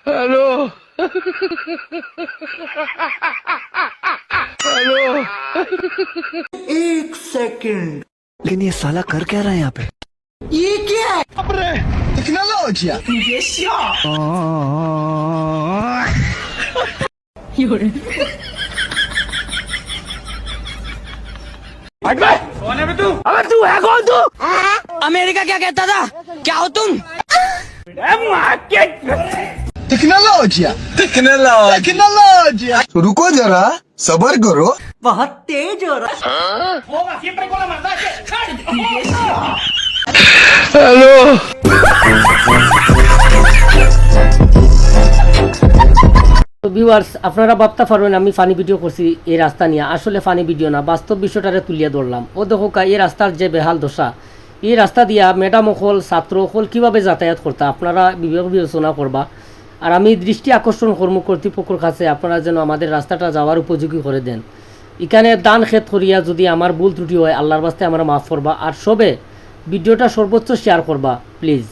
Hello hello एक second, लेकिन ये साला कर क्या रहा है यहाँ पे? ये क्या है? टेक्नोलॉजी। अबे तू है कौन तू? अमेरिका क्या कहता था? क्या हो तुम? Technology technology. रुको जरा, सबर करो। बहुत तेज हो रहा है। हेलो তো ভিউয়ার্স আপনারা ভাবতে পারবেন আমি ফানি ভিডিও করছি এই রাস্তা নিয়ে, আসলে ফানি ভিডিও না, বাস্তব বিষয়টারে তুলিয়া ধরলাম। ও দেখো এই রাস্তার যে বেহাল দশা, এই রাস্তা দিয়া ম্যাডাম হল ছাত্র হল কীভাবে যাতায়াত করতা আপনারা বিবেচনা করবা। আর আমি দৃষ্টি আকর্ষণ কর্ম কর্তৃপক্ষের কাছে আপনারা যেন আমাদের রাস্তাটা যাওয়ার উপযোগী করে দেন। এখানে দান খেত করিয়া যদি আমার ভুল ত্রুটি হয় আল্লাহর বাস্তে আমরা মাফ করবা, আর সবে ভিডিওটা সর্বোচ্চ শেয়ার করবা প্লিজ।